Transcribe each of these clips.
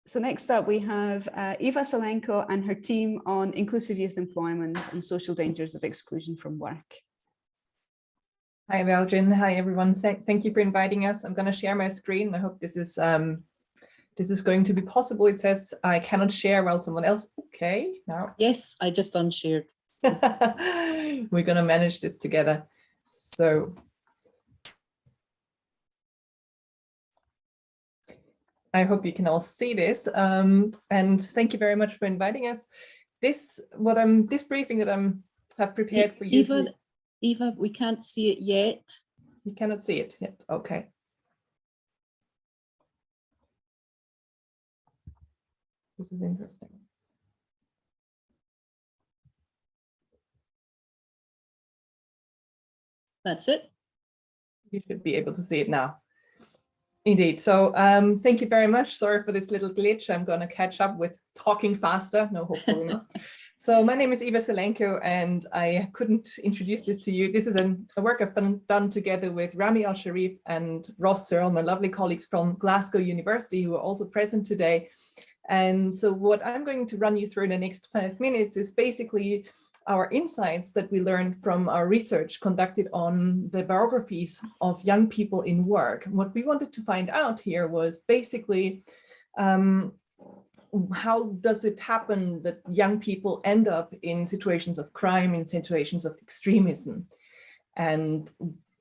So next up, we have Eva Selenko and her team on inclusive youth employment and social dangers of exclusion from work. Hi, Belgian. Hi, everyone. Thank you for inviting us. I'm going to share my screen. I hope this is going to be possible. It says I cannot share while someone else. Okay, now. Yes, I just unshared. We're going to manage this together. So I hope you can all see this. And thank you very much for inviting us. This briefing that have prepared for you. Eva, we can't see it yet. You cannot see it yet. Okay. This is interesting. That's it. You should be able to see it now. Indeed. So thank you very much. Sorry for this little glitch. I'm going to catch up with talking faster. No, hopefully not. So my name is Eva Selenko, and I couldn't introduce this to you. This is a work I've done together with Rami Al-Sharif and Ross Searle, my lovely colleagues from Glasgow University, who are also present today. And so what I'm going to run you through in the next 5 minutes is basically our insights that we learned from our research conducted on the biographies of young people in work. What we wanted to find out here was basically how does it happen that young people end up in situations of crime, in situations of extremism? And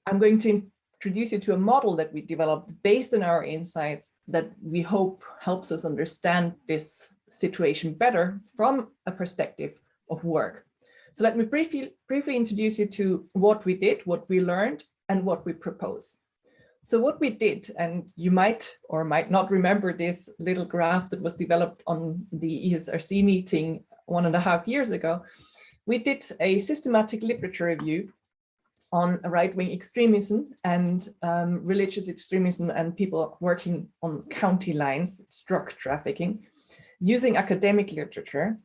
I'm going to introduce you to a model that we developed based on our insights that we hope helps us understand this situation better from a perspective of work. So let me briefly introduce you to what we did, what we learned, and what we propose. So what we did, and you might or might not remember this little graph that was developed on the ESRC meeting 1.5 years ago, we did a systematic literature review on right-wing extremism and religious extremism and people working on county lines, drug trafficking, using academic literature.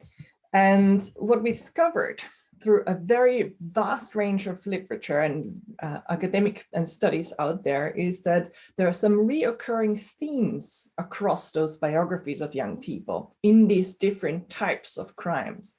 And what we discovered through a very vast range of literature and academic and studies out there is that there are some reoccurring themes across those biographies of young people in these different types of crimes.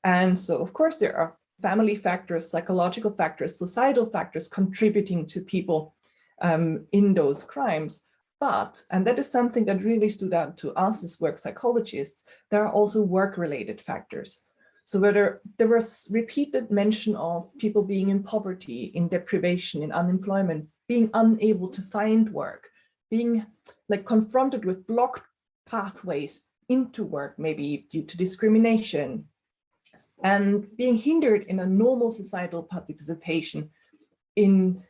And so, of course, there are family factors, psychological factors, societal factors contributing to people in those crimes. But, and that is something that really stood out to us as work psychologists, there are also work-related factors. So whether there was repeated mention of people being in poverty, in deprivation, in unemployment, being unable to find work, being like confronted with blocked pathways into work, maybe due to discrimination, and being hindered in a normal societal participation in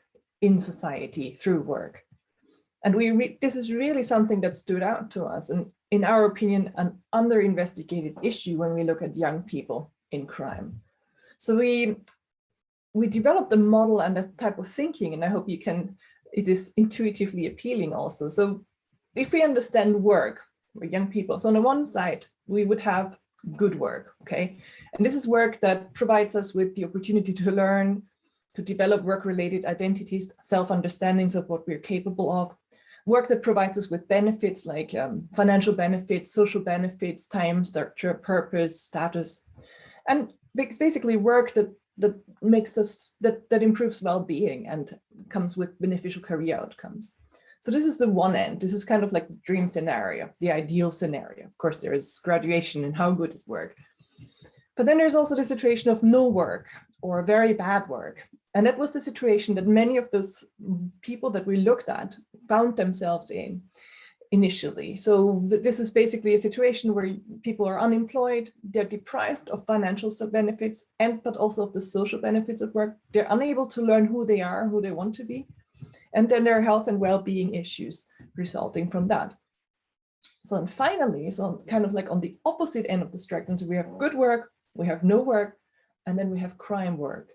society through work. And this is really something that stood out to us, and in our opinion, an under-investigated issue when we look at young people in crime. So we developed a model and a type of thinking, and I hope it is intuitively appealing also. So if we understand work for young people, so on the one side, we would have good work, okay? And this is work that provides us with the opportunity to learn, to develop work-related identities, self-understandings of what we're capable of, work that provides us with benefits like financial benefits, social benefits, time, structure, purpose, status, and basically work that makes us, that improves well-being and comes with beneficial career outcomes. So this is the one end. This is kind of like the dream scenario, the ideal scenario. Of course, there is graduation in how good is work. But then there's also the situation of no work or very bad work. And that was the situation that many of those people that we looked at found themselves in initially. So this is basically a situation where people are unemployed, they're deprived of financial benefits, but also of the social benefits of work. They're unable to learn who they are, who they want to be. And then there are health and well-being issues resulting from that. So and finally, so kind of like on the opposite end of the spectrum, so we have good work, we have no work, and then we have crime work.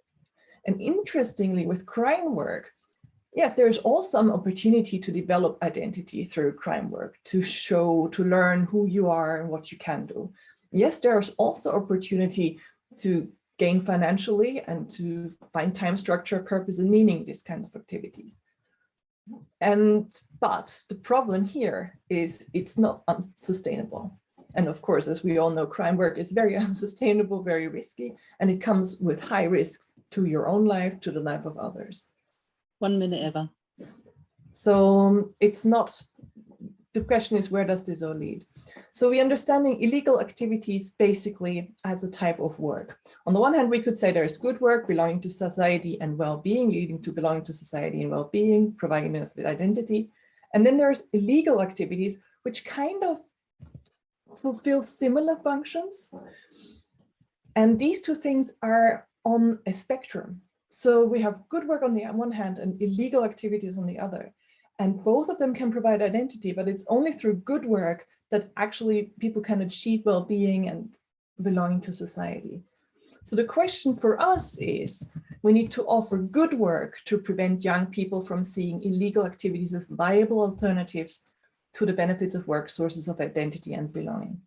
And interestingly, with crime work, yes, there is also some opportunity to develop identity through crime work, to show, to learn who you are and what you can do. Yes, there is also opportunity to gain financially and to find time, structure, purpose, and meaning in these kind of activities. But the problem here is it's not unsustainable. And of course, as we all know, crime work is very unsustainable, very risky, and it comes with high risks to your own life, to the life of others. 1 minute, Eva. So it's not, the question is, where does this all lead? So we're understanding illegal activities basically as a type of work. On the one hand, we could say there is good work belonging to society and well-being, leading to belonging to society and well-being, providing us with identity. And then there's illegal activities, which kind of fulfill similar functions. And these two things are on a spectrum. So we have good work on the one hand and illegal activities on the other. And both of them can provide identity, but it's only through good work that actually people can achieve well-being and belonging to society. So the question for us is, we need to offer good work to prevent young people from seeing illegal activities as viable alternatives to the benefits of work, sources of identity and belonging.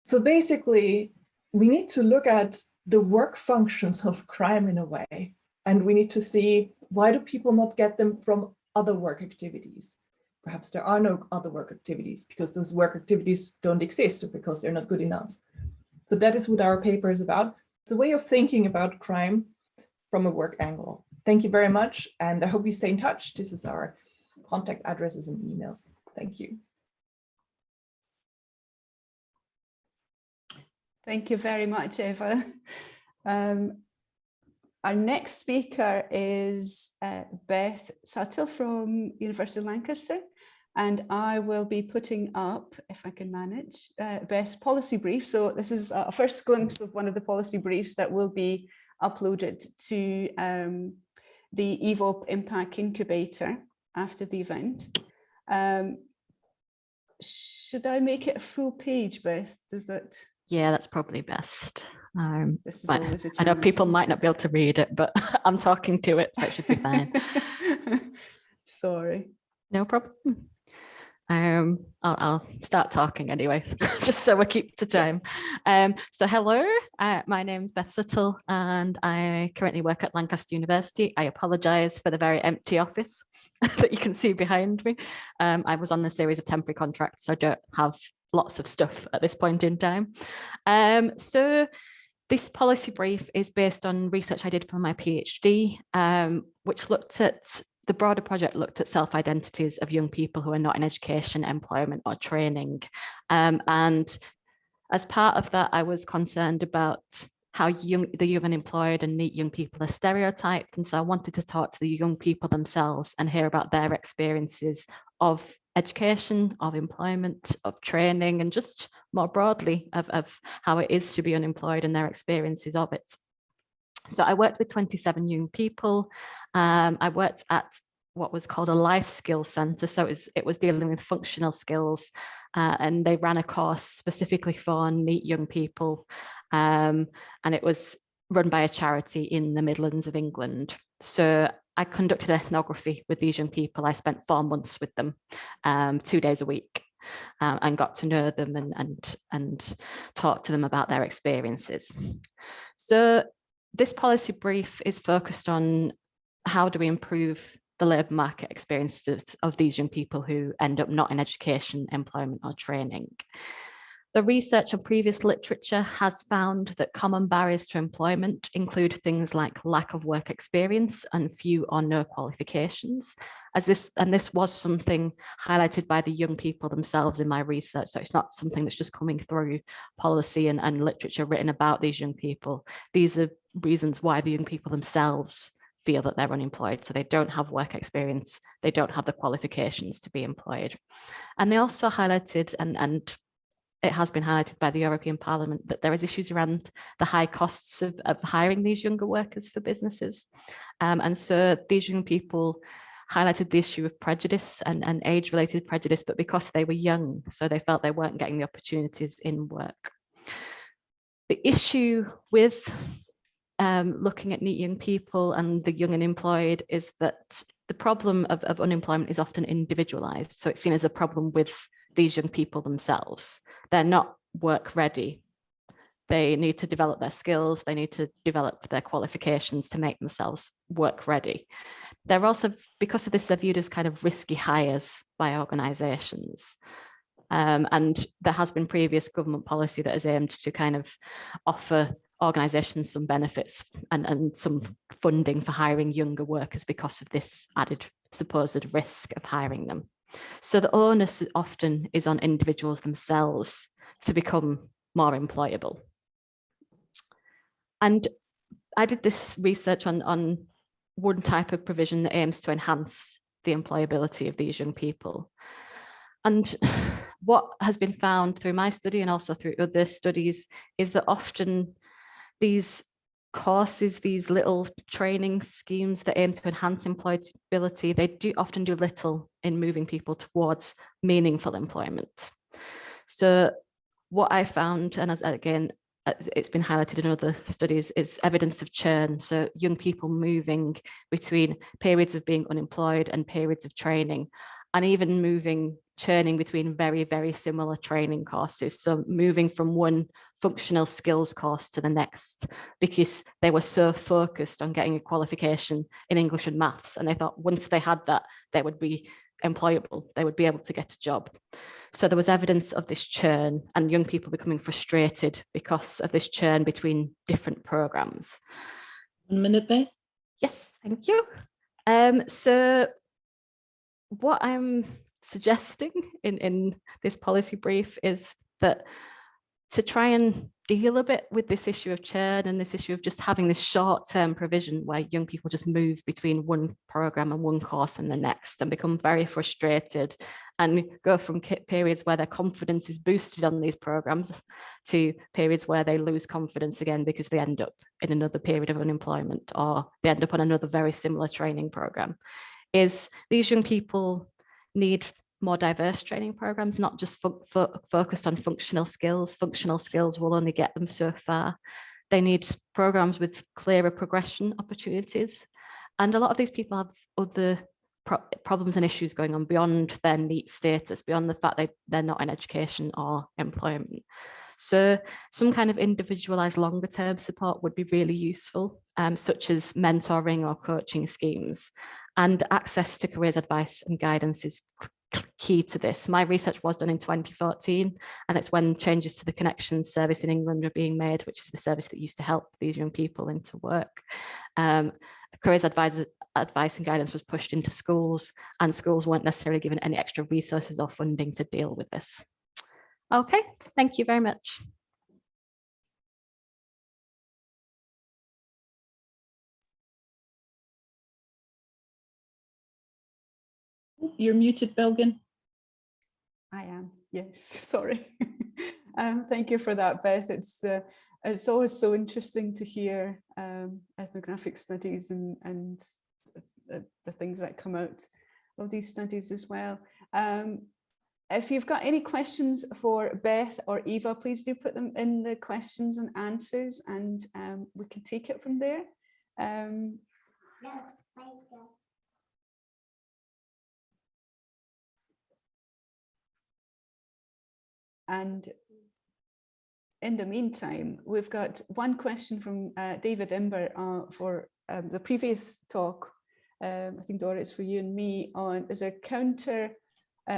So basically, we need to look at the work functions of crime in a way, and we need to see, why do people not get them from other work activities? Perhaps there are no other work activities because those work activities don't exist or because they're not good enough. So that is what our paper is about. It's a way of thinking about crime from a work angle. Thank you very much, and I hope you stay in touch. This is our contact addresses and emails. Thank you. Thank you very much, Eva. Our next speaker is Beth Suttill from University of Lancaster, and I will be putting up, if I can manage, Beth's policy brief. So this is a first glimpse of one of the policy briefs that will be uploaded to the EVOP Impact Incubator after the event. Should I make it a full page, Beth? Does that? Yeah, that's probably best. This is always a I know challenge, people isn't might it? not be able to read it, but I'm talking to it, so it should be fine. Sorry. No problem. I'll start talking anyway, just so we keep to time. So hello, my name's Beth Suttill, and I currently work at Lancaster University. I apologise for the very empty office that you can see behind me. I was on a series of temporary contracts, so I don't have lots of stuff at this point in time. So this policy brief is based on research I did for my PhD, which looked at, the broader project looked at self-identities of young people who are not in education, employment or training. And as part of that, I was concerned about how the young unemployed and neat young people are stereotyped. And so I wanted to talk to the young people themselves and hear about their experiences of education, of employment, of training, and just more broadly of how it is to be unemployed and their experiences of it. So I worked with 27 young people. I worked at what was called a life skills centre. So it was dealing with functional skills, and they ran a course specifically for neat young people. And it was run by a charity in the Midlands of England. So I conducted ethnography with these young people. I spent 4 months with them, 2 days a week, and got to know them and talk to them about their experiences. So this policy brief is focused on how do we improve the labour market experiences of these young people who end up not in education, employment or training. The research and previous literature has found that common barriers to employment include things like lack of work experience and few or no qualifications. This was something highlighted by the young people themselves in my research. So it's not something that's just coming through policy and literature written about these young people. These are reasons why the young people themselves feel that they're unemployed. So they don't have work experience, they don't have the qualifications to be employed. And they also highlighted, and it has been highlighted by the European Parliament, that there is issues around the high costs of hiring these younger workers for businesses. And so these young people highlighted the issue of prejudice and age-related prejudice, but because they were young, so they felt they weren't getting the opportunities in work. The issue with looking at neat young people and the young unemployed is that the problem of unemployment is often individualized. So it's seen as a problem with these young people themselves. They're not work ready. They need to develop their skills. They need to develop their qualifications to make themselves work ready. They're also, because of this, they're viewed as kind of risky hires by organisations. And there has been previous government policy that has aimed to kind of offer organisations some benefits and some funding for hiring younger workers because of this added supposed risk of hiring them. So the onus often is on individuals themselves to become more employable. And I did this research on one type of provision that aims to enhance the employability of these young people. And what has been found through my study and also through other studies is that often these courses, these little training schemes that aim to enhance employability, they do often do little in moving people towards meaningful employment. So what I found, and as again, it's been highlighted in other studies, is evidence of churn. So young people moving between periods of being unemployed and periods of training, and even churning between very, very similar training courses. So moving from one functional skills course to the next, because they were so focused on getting a qualification in English and maths. And they thought once they had that, they would be employable, they would be able to get a job. So there was evidence of this churn and young people becoming frustrated because of this churn between different programs. 1 minute, Beth. Yes, thank you. So what I'm suggesting in this policy brief is that to try and deal a bit with this issue of churn and this issue of just having this short-term provision where young people just move between one program and one course and the next and become very frustrated and go from periods where their confidence is boosted on these programs to periods where they lose confidence again because they end up in another period of unemployment or they end up on another very similar training program, is these young people need more diverse training programs, not just focused on functional skills. Functional skills will only get them so far. They need programs with clearer progression opportunities. And a lot of these people have other problems and issues going on beyond their NEET status, beyond the fact they're not in education or employment. So some kind of individualized longer term support would be really useful, such as mentoring or coaching schemes. And access to careers advice and guidance is key to this. My research was done in 2014, and it's when changes to the Connections service in England were being made, which is the service that used to help these young people into work. Careers advice and guidance was pushed into schools, and schools weren't necessarily given any extra resources or funding to deal with this. Okay, thank you very much. You're muted, Belgian. I am, yes, sorry. Thank you for that, Beth. It's always so interesting to hear ethnographic studies and the things that come out of these studies as well. If you've got any questions for Beth or Eva, please do put them in the questions and answers, and we can take it from there. Yes, thank you. And in the meantime, we've got one question from David Imber for the previous talk. I think, Dora, it's for you and me, on is there counter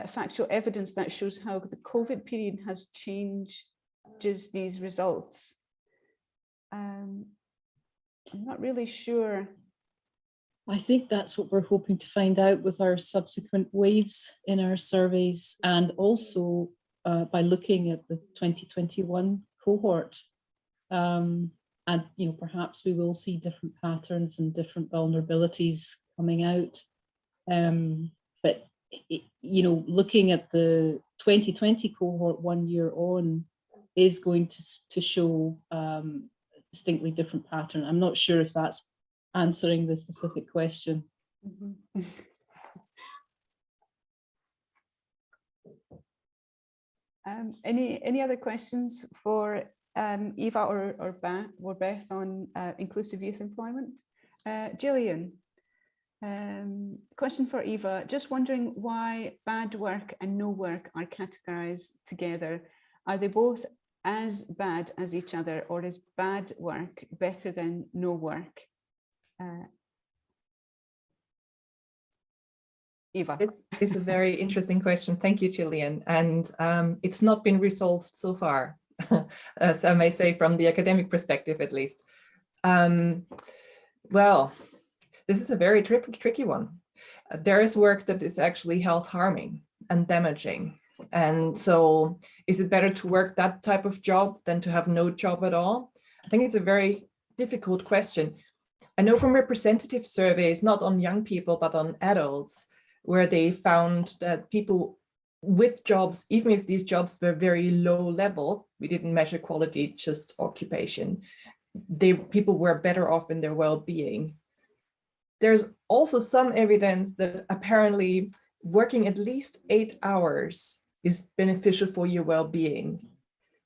factual evidence that shows how the COVID period has changed just these results? I'm not really sure. I think that's what we're hoping to find out with our subsequent waves in our surveys, and also by looking at the 2021 cohort. And perhaps we will see different patterns and different vulnerabilities coming out. But looking at the 2020 cohort 1 year on is going to show a distinctly different pattern. I'm not sure if that's answering the specific question. Mm-hmm. Any other questions for Eva or Beth on inclusive youth employment? Gillian, question for Eva. Just wondering why bad work and no work are categorized together. Are they both as bad as each other, or is bad work better than no work? Eva. It's a very interesting question. Thank you, Gillian. And it's not been resolved so far, as I might say, from the academic perspective, at least. Well, this is a very tricky one. There is work that is actually health harming and damaging. And so is it better to work that type of job than to have no job at all? I think it's a very difficult question. I know from representative surveys, not on young people, but on adults, where they found that people with jobs, even if these jobs were very low level, we didn't measure quality, just occupation, people were better off in their well-being. There's also some evidence that apparently working at least 8 hours is beneficial for your well-being.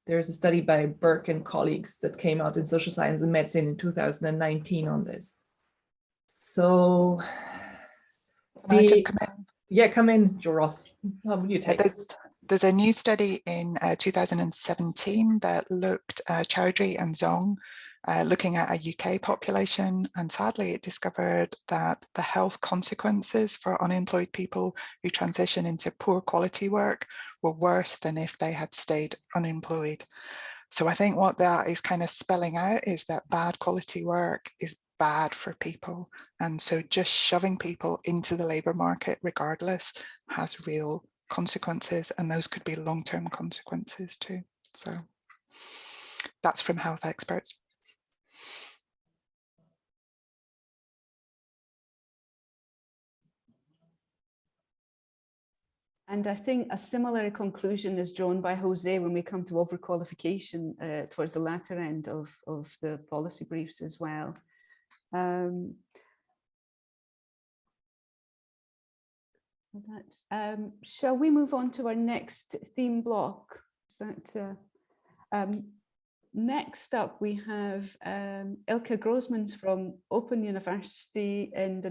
There's a study by Burke and colleagues that came out in Social Science and Medicine in 2019 on this. So Can I just come in? Yeah, come in, Ross. How would you take it? There's a new study in 2017 that looked, Chowdhury and Zong, looking at a UK population, and sadly it discovered that the health consequences for unemployed people who transition into poor quality work were worse than if they had stayed unemployed. So I think what that is kind of spelling out is that bad quality work is bad for people. And so just shoving people into the labour market regardless has real consequences, and those could be long-term consequences too. So that's from health experts. And I think a similar conclusion is drawn by Jose when we come to overqualification towards the latter end of the policy briefs as well. Shall we move on to our next theme block? Is that, next up, we have Ilka Grossmans from Open University in the